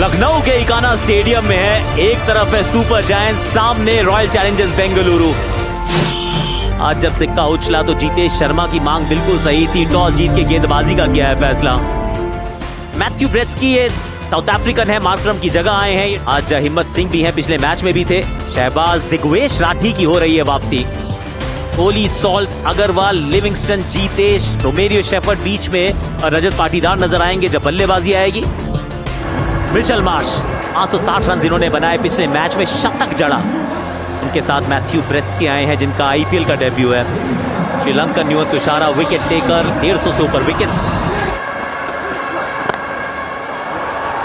लखनऊ के इकाना स्टेडियम में है, एक तरफ है सुपर जायंट, सामने रॉयल चैलेंजर्स बेंगलुरु। आज जब सिक्का उछला तो जीतेश शर्मा की मांग बिल्कुल सही थी। टॉस जीत के गेंदबाजी का किया है फैसला। मैथ्यू ब्रेट्सकी ये साउथ अफ्रीकन है, मार्करम की जगह आए हैं। आज हिम्मत सिंह भी हैं, पिछले मैच में भी थे। शहबाज, दिग्वेश राठी की हो रही है वापसी। Kohli, Salt, Agarwal, Livingstone, Jitesh, Romario Shepherd बीच में और रजत पाटीदार नजर आएंगे जब बल्लेबाजी आएगी। मिचेल मार्श 560 रन इन्होंने बनाए, पिछले मैच में शतक जड़ा। उनके साथ मैथ्यू ब्रेट्सकी आए हैं जिनका आईपीएल का डेब्यू है। श्रीलंकन न्यून तुषारा विकेट टेकर, 150 से ऊपर विकेट्स।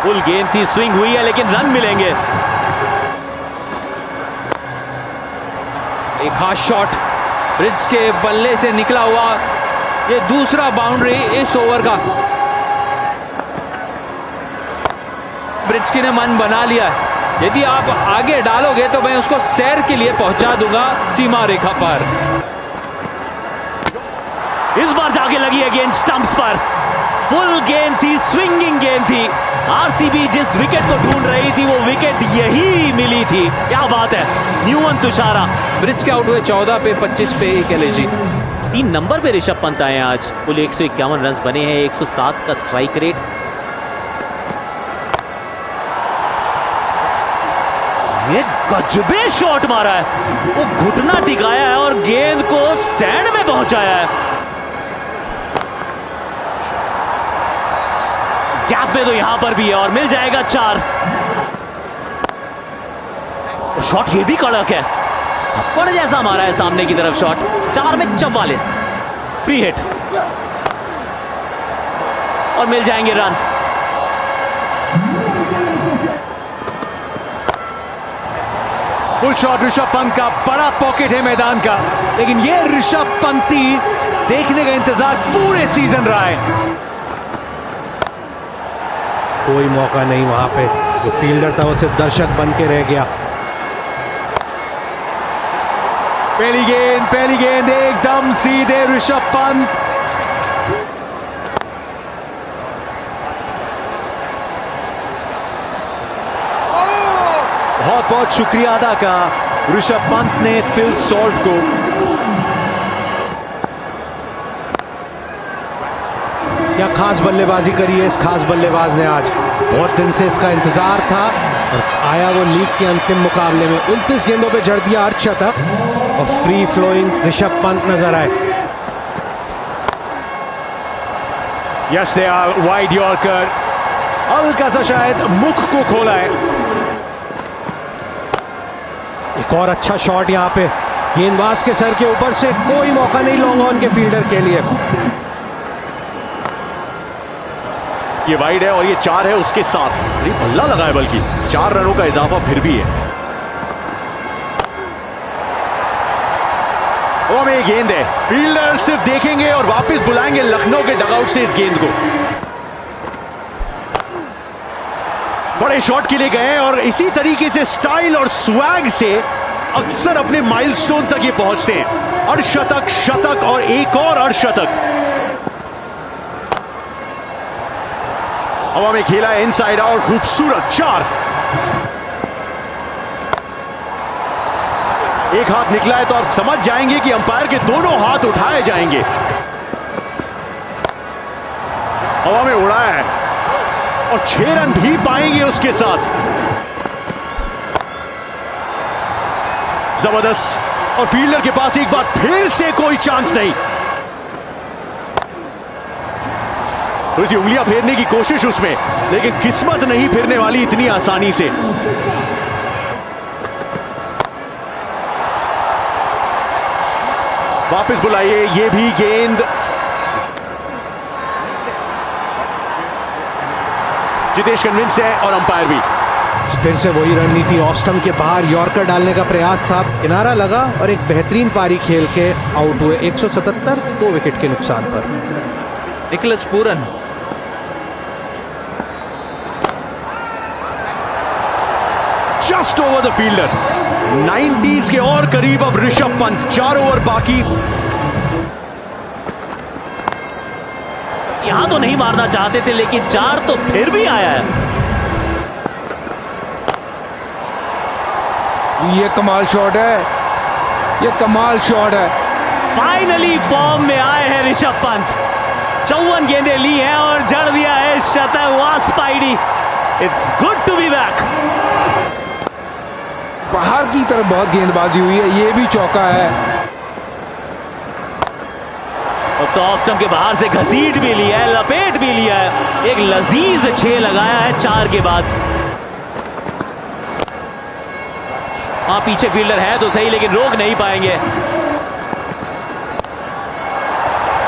फुल गेंद थी, स्विंग हुई है लेकिन रन मिलेंगे। एक खास शॉट ब्रिज के बल्ले से निकला हुआ, ये दूसरा बाउंड्री इस ओवर का। ब्रिज ने मन बना लिया है, यदि आप आगे डालोगे तो मैं उसको सैर के लिए पहुंचा दूंगा सीमा रेखा पर। इस बार जाके लगी है गेंद स्टंप्स पर। फुल गेंद थी, स्विंगिंग गेंद थी। आरसीबी जिस विकेट को ढूंढ रही थी वो विकेट यही मिली थी। क्या बात है, न्यून तुषारा। ब्रिज के आउट हुए 14 पे 25 पे एक एलएजी। 3 नंबर पे ऋषभ पंत आए आज। कुल 151 रन बने हैं, 107 का स्ट्राइक रेट। ये गजबे शॉट मारा है, वो घुटना टिकाया है और गेंद को स्टैंड में पहुंचाया है। गैप में तो यहां पर भी है और मिल जाएगा 4। शॉट ये भी कड़क है, थप्पड़ जैसा मारा है सामने की तरफ शॉट। 4 में 44, फ्री हिट और मिल जाएंगे runs. Full shot Rishabh Pant का, बड़ा पॉकेट है मैदान का, लेकिन ये ऋषभ पंती देखने का इंतजार पूरे सीजन रहा है। कोई मौका नहीं वहां पे, जो फील्डर था वो सिर्फ दर्शक बन के रह गया। पहली गेंद एकदम सीधे ऋषभ पंत। बहुत बहुत शुक्रिया अदा का ऋषभ पंत ने फिल सॉल्ट को। क्या खास बल्लेबाजी करी है इस खास बल्लेबाज ने आज। बहुत दिन से इसका इंतजार था और आया वो लीग के अंतिम मुकाबले में। 29 गेंदों पे जड़ दिया अर्धशतक और फ्री फ्लोइंग ऋषभ पंत नजर आए। Yes they are wide yorker, हल्का सा शायद मुख को खोला है। एक और अच्छा शॉट यहाँ पे, गेंदबाज के सर के ऊपर से, कोई मौका नहीं लॉन्ग ऑन के फील्डर के लिए। ये वाइड है और ये 4 है उसके साथ। बल्ला लगा है, बल्कि 4 रनों का इजाफा फिर भी है। वो में गेंद है, फील्डर सिर्फ देखेंगे और वापस बुलाएंगे लखनऊ के डगआउट से इस गेंद को। बड़े शॉट के लिए गए और इसी तरीके से स्टाइल और स्वैग से अक्सर अपने माइलस्टोन तक ये पहुंचते हैं। अर्धशतक, शतक और एक और अर्धशतक। हवा में खेला है इनसाइड आउट, खूबसूरत 4। एक हाथ निकला है तो आप समझ जाएंगे कि अंपायर के दोनों हाथ उठाए जाएंगे। हवा में उड़ाया है और 6 रन भी पाएंगे उसके साथ। जबरदस्त, और फील्डर के पास एक बार फिर से कोई चांस नहीं। उसी उंगलियां फेरने की कोशिश उसमें, लेकिन किस्मत नहीं फिरने वाली इतनी आसानी से। वापस बुलाइए, ये भी गेंद जितेश कन्विंस है और अंपायर भी। फिर से वही रणनीति, ऑफ स्टंप के बाहर यॉर्कर डालने का प्रयास था, किनारा लगा और एक बेहतरीन पारी खेल के आउट हुए। 177, 2 विकेट के नुकसान पर। Nicholas Pooran, just over the fielder. 90s के और करीब अब ऋषभ पंत। 4 ओवर बाकी। यहां तो नहीं मारना चाहते थे लेकिन 4 तो फिर भी आया है। ये कमाल शॉट है, ये कमाल शॉट है। फाइनली फॉर्म में आए हैं ऋषभ पंत। 54 गेंदें ली हैं और जड़ दिया है शतक। वाह Spidey, it's good to be back. बाहर की तरफ बहुत गेंदबाजी हुई है, ये भी चौका है। अब तो ऑफ स्टंप के बाहर से घसीट भी लिया है, लपेट भी लिया है। एक लजीज 6 लगाया है 4 के बाद। हाँ, पीछे फील्डर है तो सही, लेकिन रोक नहीं पाएंगे।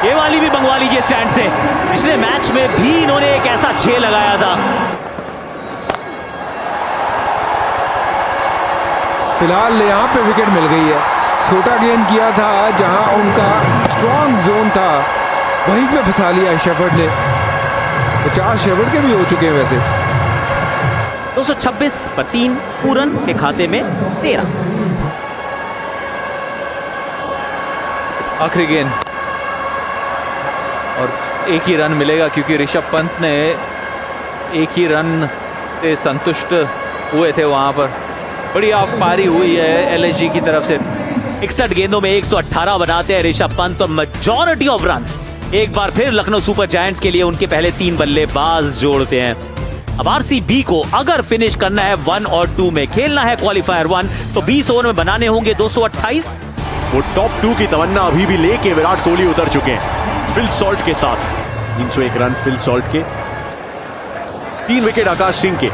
ये वाली भी मंगवा लीजिए स्टैंड से। पिछले मैच में भी इन्होंने एक ऐसा 6 लगाया था। फिलहाल यहाँ पे विकेट मिल गई है। छोटा गेंद किया था जहां उनका स्ट्रॉन्ग जोन था, वहीं पे फंसा लिया शेफर्ड ने। 50 शेफर्ड के भी हो चुके हैं वैसे। 226 पर 3, पूरन के खाते में 13। आखिरी गेंद और एक ही रन मिलेगा, क्योंकि ऋषभ पंत ने एक ही रन से संतुष्ट हुए थे वहां पर। बड़ी ऑफ पारी हुई है एलएसजी की तरफ से। 61 गेंदों में 118 बनाते हैं ऋषभ पंत और मेजॉरिटी ऑफ रन्स एक बार फिर लखनऊ सुपर जायंट्स के लिए उनके पहले 3 बल्लेबाज जोड़ते हैं। अब आरसीबी को अगर फिनिश करना है 1 और 2 में, खेलना है क्वालिफायर 1, तो 20 ओवर में बनाने होंगे 228। वो टॉप 2 की तमन्ना अभी भी लेके विराट कोहली उतर चुके हैं फिल सॉल्ट के साथ। 301 रन फिल सॉल्ट के, 3 विकेट आकाश सिंह के।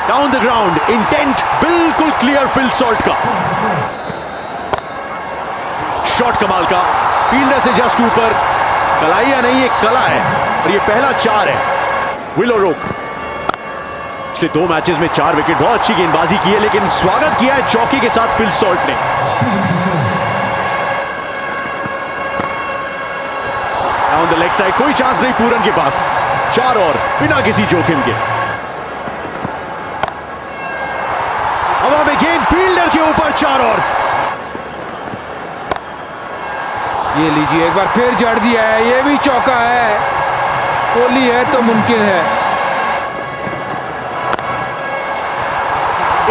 डाउन द ग्राउंड, इंटेंट बिल्कुल क्लियर फिल सॉल्ट का। शॉट कमाल का, फील्डर से जस्ट ऊपर। कलाइया नहीं, ये कला है और ये पहला 4 है। विलो रोक पिछले 2 मैचेस में 4 विकेट, बहुत अच्छी गेंदबाजी की है, लेकिन स्वागत किया है चौके के साथ फिल सॉल्ट ने। डाउन द लेग साइड, कोई चांस नहीं पूरन के पास। 4 और बिना किसी जोखिम के। हवा में गेंद, फील्डर के ऊपर 4 और। ये लीजिए, एक बार फिर जड़ दिया है, ये भी चौका है। कोहली है तो मुमकिन है।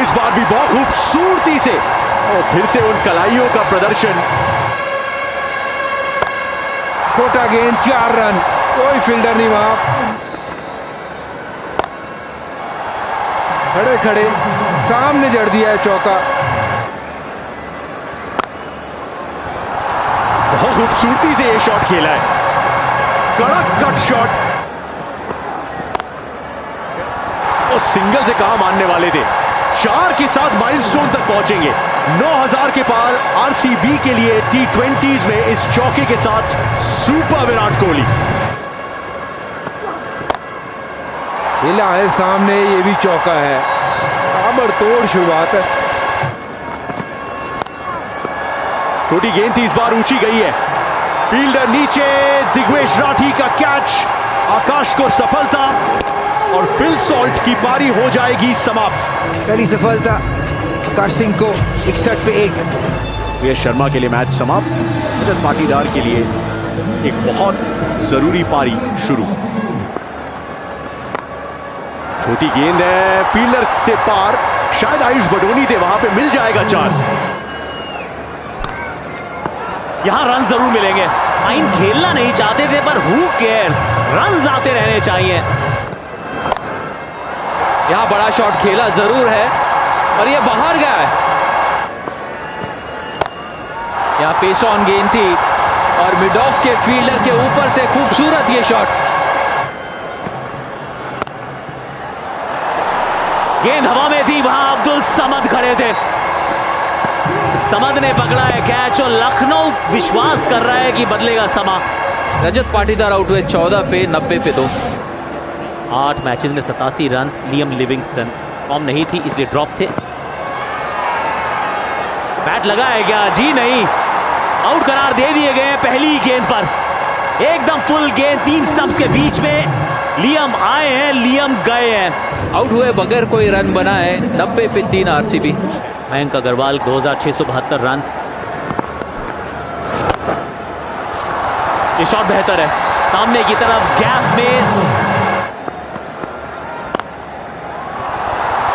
इस बार भी बहुत खूबसूरती से, और फिर से उन कलाइयों का प्रदर्शन। छोटा गेंद, 4 रन, कोई फील्डर नहीं वहां। खड़े खड़े सामने जड़ दिया है चौका। बहुत खूबसूरती से ये शॉट खेला है, कड़क कट शॉट। और सिंगल से कहां मानने वाले थे। 4 के साथ माइलस्टोन तक पहुंचेंगे। 9000 के पार आरसीबी के लिए T20s में इस चौके के साथ सुपर विराट कोहली। हिला है सामने, ये भी चौका है। ताबड़तोड़ शुरुआत है। छोटी गेंद थी, इस बार ऊंची गई है। फील्डर नीचे, दिग्वेश राठी का कैच, आकाश को सफलता और फिल सॉल्ट की पारी हो जाएगी समाप्त। पहली सफलता आकाश सिंह को 61 पे 1। वीएस शर्मा के लिए मैच समाप्त। रजत पाटीदार के लिए एक बहुत जरूरी पारी शुरू। छोटी गेंद है, फील्डर से पार, शायद आयुष बडोनी थे वहां पे, मिल जाएगा 4। यहां रन जरूर मिलेंगे। आइन खेलना नहीं चाहते थे, पर हु केयर्स, रन आते रहने चाहिए। यहां बड़ा शॉट खेला जरूर है और ये बाहर गया है। यहां पेस ऑन गेंद थी और मिड ऑफ के फील्डर के ऊपर से खूबसूरत ये शॉट। गेंद हवा में थी, वहां अब्दुल समद खड़े थे। समद ने पकड़ा है कैच और लखनऊ विश्वास कर रहा है कि बदलेगा समा। रजत पाटीदार आउट हुए 14 पे 90 पे 2। 8 मैचेस में 87 रन। लियम लिविंगस्टन फॉर्म नहीं थी इसलिए ड्रॉप थे। बैट लगा है क्या? जी नहीं, आउट करार दे दिए गए पहली गेंद पर। एकदम फुल गेंद 3 स्टंप्स के बीच में। लियम आए हैं, लियम गए हैं। आउट हुए बगैर कोई रन बना है। 90 पे 3 आरसीबी। मयंक अग्रवाल 2672 रन। ये शॉट बेहतर है, सामने की तरफ गैप में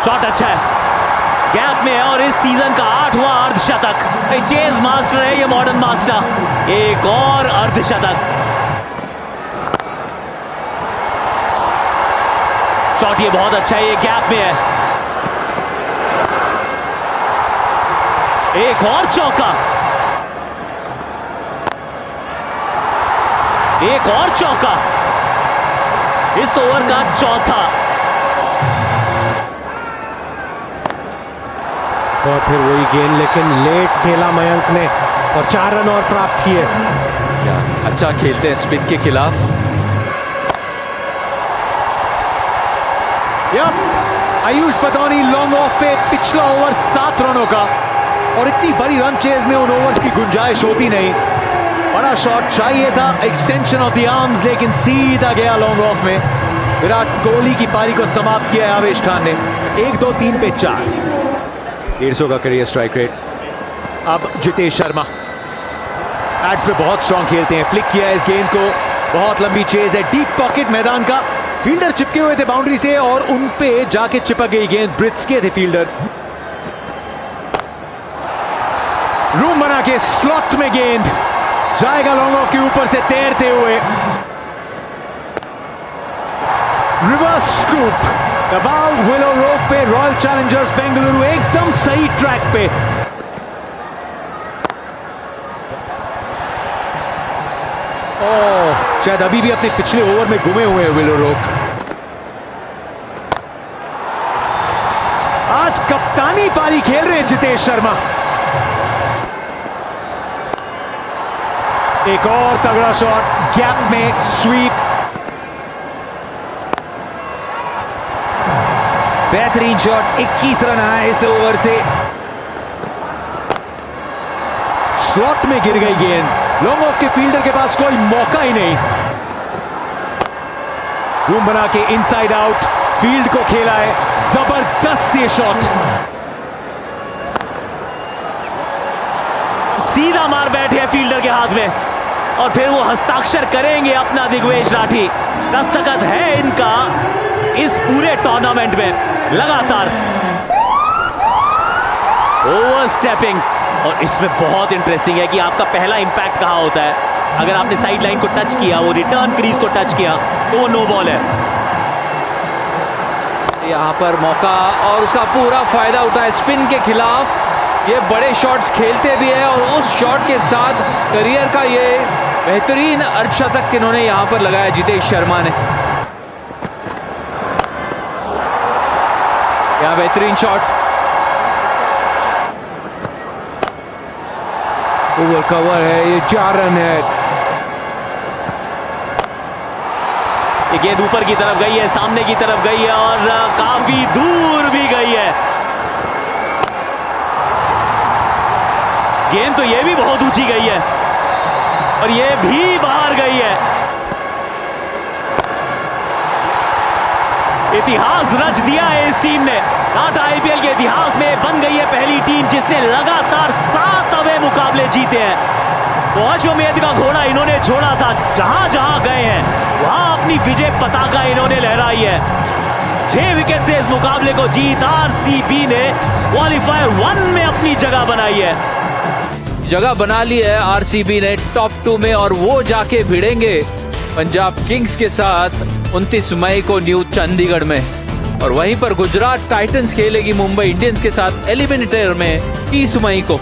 शॉट अच्छा है। गैप में है और इस सीजन का 8वां अर्धशतक। चेज मास्टर है ये मॉडर्न मास्टर। एक और अर्धशतक। शॉट ये बहुत अच्छा है, ये गैप में है। एक और चौका, एक और चौका, इस ओवर का चौथा। और फिर वही गेंद, लेकिन लेट खेला मयंक ने और 4 रन और प्राप्त किए। अच्छा खेलते हैं स्पिन के खिलाफ। आयुष बतौनी लॉन्ग ऑफ पे पिछला ओवर 7 रनों का, और इतनी बड़ी रन चेज में उन ओवर्स की गुंजाइश होती नहीं। बड़ा शॉट चाहिए था, एक्सटेंशन ऑफ द आर्म्स, लेकिन सीधा गया लॉन्ग ऑफ में। विराट कोहली की पारी को समाप्त किया है आवेश खान ने। 1, 2, 3 पे 4। 150 का करियर स्ट्राइक रेट। अब जितेश शर्मा बैट्स पे बहुत स्ट्रांग खेलते हैं। फ्लिक किया इस गेंद को, बहुत लंबी चेज है, डीप पॉकेट मैदान का। फील्डर चिपके हुए थे बाउंड्री से और उन पे जाके चिपक गई गेंद। ब्रिट्स के थे फील्डर। रूम बना के स्लॉट में गेंद जाएगा लॉन्ग ऑफ के ऊपर से तैरते हुए। रिवर्स स्कूप दबाव विलो रोक पे रॉयल चैलेंजर्स बेंगलुरु एकदम सही ट्रैक पे। ओह, शायद अभी भी अपने पिछले ओवर में गुमे हुए हैं विलो रोक। आज कप्तानी पारी खेल रहे हैं जितेश शर्मा। एक और तगड़ा शॉट, गैप में स्वीप। बेहतरीन शॉट, 21 रन आया इस ओवर से। स्लॉट में गिर गई गेंद। लॉन्ग ऑफ के फील्डर के पास कोई मौका ही नहीं। रूम बना के इनसाइड आउट फील्ड को खेला है। जबरदस्त ये शॉट, सीधा मार बैठे फील्डर के हाथ में और फिर वो हस्ताक्षर करेंगे अपना दिग्वेश राठी। दस्तखत है इनका इस पूरे टूर्नामेंट में लगातार। ओवर स्टेपिंग, और इसमें बहुत इंटरेस्टिंग है कि आपका पहला इंपैक्ट कहां होता है। अगर आपने साइड लाइन को टच किया, वो रिटर्न क्रीज को टच किया, तो वो नो बॉल है। यहाँ पर मौका और उसका पूरा फायदा उठाया स्पिन के खिलाफ। ये बड़े शॉट्स खेलते भी है और उस शॉट के साथ करियर का ये बेहतरीन अर्धशतक इन्होंने यहाँ पर लगाया जितेश शर्मा ने। यहाँ बेहतरीन शॉट, ओवर कवर है, ये 4 रन है। ये गेंद ऊपर की तरफ गई है, सामने की तरफ गई है और काफी दूर भी गई है। गेंद तो ये भी बहुत ऊंची गई है और ये भी बाहर गई है। इतिहास रच दिया है इस टीम ने। टाटा आईपीएल के इतिहास में बन गई है पहली टीम जिसने लगातार 7 अवे मुकाबले जीते हैं। तो अश्वमेध का घोड़ा इन्होंने छोड़ा था, जहां जहां गए हैं वहां अपनी विजय पताका इन्होंने लहराई है। 6 विकेट से इस मुकाबले को जीत आरसीबी ने क्वालिफायर 1 में अपनी जगह बनाई है। जगह बना ली है आरसीबी ने टॉप 2 में, और वो जाके भिड़ेंगे पंजाब किंग्स के साथ 29 मई को न्यू चंडीगढ़ में। और वहीं पर गुजरात टाइटंस खेलेगी मुंबई इंडियंस के साथ एलिमिनेटर में 30 मई को।